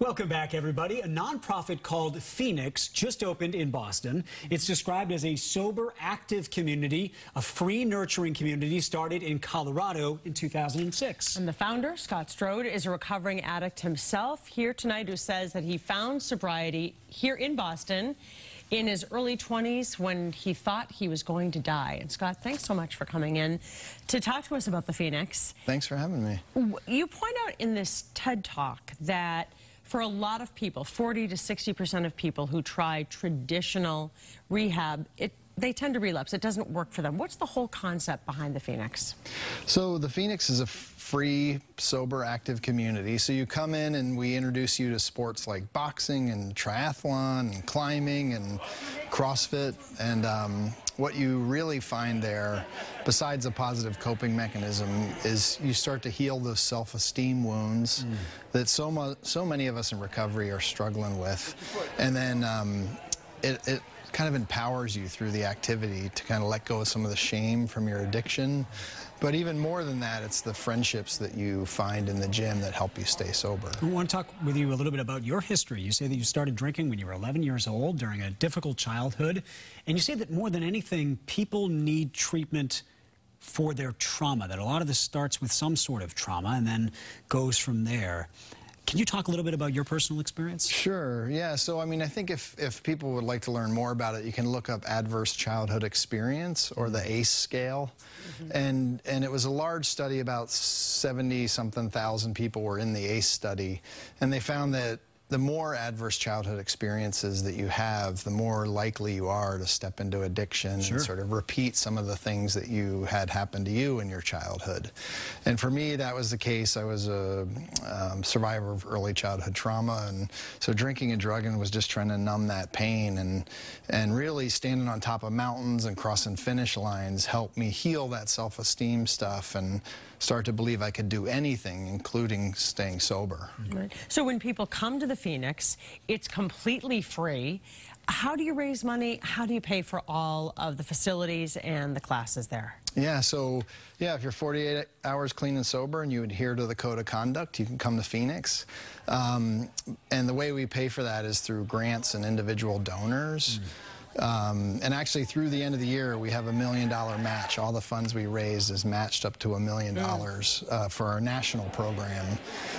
Welcome back, everybody. A nonprofit called Phoenix just opened in Boston. It's described as a sober, active community, a free, nurturing community started in Colorado in 2006. And the founder, Scott Strode, is a recovering addict himself here tonight who says that he found sobriety here in Boston in his early 20s when he thought he was going to die. And Scott, thanks so much for coming in to talk to us about the Phoenix. Thanks for having me. You point out in this TED Talk that for a lot of people, 40 to 60% of people who try traditional rehab, they tend to relapse. It doesn't work for them. What's the whole concept behind the Phoenix? So the Phoenix is a free, sober, active community. So you come in and we introduce you to sports like boxing and triathlon and climbing and CrossFit. And what you really find there, besides a positive coping mechanism, is you start to heal those self-esteem wounds that so many of us in recovery are struggling with. And then it kind of empowers you through the activity to kind of let go of some of the shame from your addiction. But even more than that, it's the friendships that you find in the gym that help you stay sober. I want to talk with you a little bit about your history. You say that you started drinking when you were 11 years old during a difficult childhood. And you say that more than anything, people need treatment for their trauma, that a lot of this starts with some sort of trauma and then goes from there. Can you talk a little bit about your personal experience? Sure, yeah. So, I mean, I think if people would like to learn more about it, you can look up Adverse Childhood Experience, or the ACE scale. And it was a large study, about 70-something thousand people were in the ACE study. And they found that the more adverse childhood experiences that you have, the more likely you are to step into addiction and sort of repeat some of the things that you had happen to you in your childhood. And for me, that was the case. I was a survivor of early childhood trauma, and so drinking and drugging was just trying to numb that pain, and really standing on top of mountains and crossing finish lines helped me heal that self-esteem stuff and start to believe I could do anything, including staying sober. Right. So when people come to the Phoenix, it's completely free. How do you raise money? How do you pay for all of the facilities and the classes there? Yeah, so, yeah, if you're 48 hours clean and sober and you adhere to the code of conduct, you can come to Phoenix. And the way we pay for that is through grants and individual donors. And actually, through the end of the year, we have $1 million match. All the funds we raise is matched up to $1 million for our national program.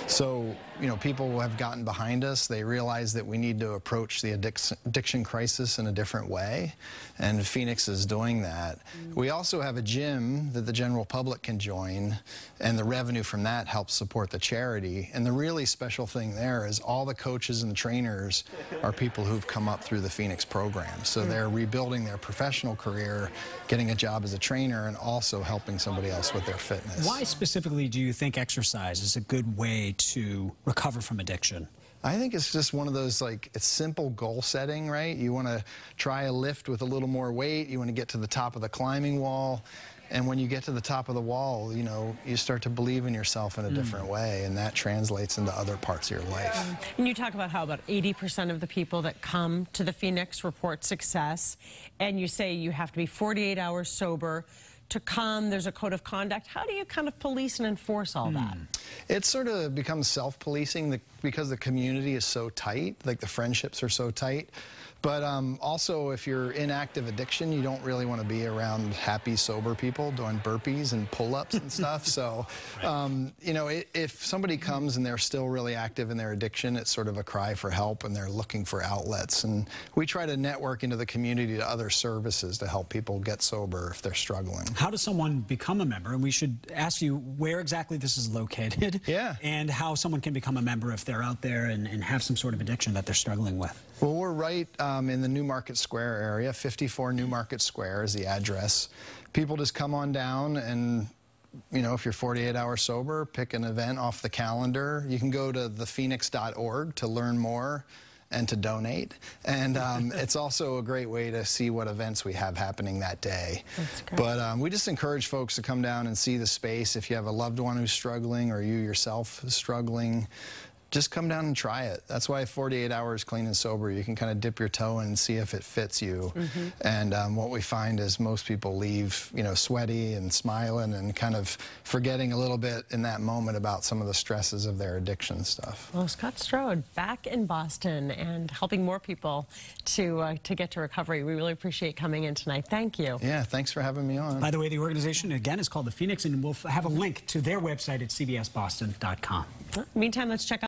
So, you know, people have gotten behind us. They realize that we need to approach the addiction crisis in a different way, and Phoenix is doing that. We also have a gym that the general public can join, and the revenue from that helps support the charity. And the really special thing there is all the coaches and trainers are people who've come up through the Phoenix program. So they're rebuilding their professional career, getting a job as a trainer, and also helping somebody else with their fitness. Why specifically do you think exercise is a good way to recover from addiction? I think it's just one of those, like, it's simple goal setting, right? You want to try a lift with a little more weight. You want to get to the top of the climbing wall. And when you get to the top of the wall, you know, you start to believe in yourself in a different way, and that translates into other parts of your life. And you talk about how about 80% of the people that come to the Phoenix report success, and you say you have to be 48 hours sober to come. There's a code of conduct. How do you kind of police and enforce all that? It sort of becomes self-policing because the community is so tight, like the friendships are so tight. But also, if you're in active addiction, you don't really want to be around happy, sober people doing burpees and pull-ups and stuff. So, you know, if somebody comes and they're still really active in their addiction, it's sort of a cry for help, and they're looking for outlets. And we try to network into the community to other services to help people get sober if they're struggling. How does someone become a member? And we should ask you where exactly this is located. Yeah. And how someone can become a member if they're out there and have some sort of addiction that they're struggling with. Well, we're right in the New Market Square area. 54 New Market Square is the address. People just come on down, and, you know, if you're 48 hours sober, pick an event off the calendar. You can go to thephoenix.org to learn more and to donate. And it's also a great way to see what events we have happening that day. That's great. But we just encourage folks to come down and see the space. If you have a loved one who's struggling, or you yourself is struggling, just come down and try it. That's why 48 hours clean and sober. You can kind of dip your toe in and see if it fits you. And what we find is most people leave, you know, sweaty and smiling and kind of forgetting a little bit in that moment about some of the stresses of their addiction stuff. Well, Scott Strode back in Boston and helping more people to get to recovery. We really appreciate coming in tonight. Thank you. Yeah, thanks for having me on. By the way, the organization, again, is called the Phoenix, and we'll have a link to their website at cbsboston.com. Meantime, let's check out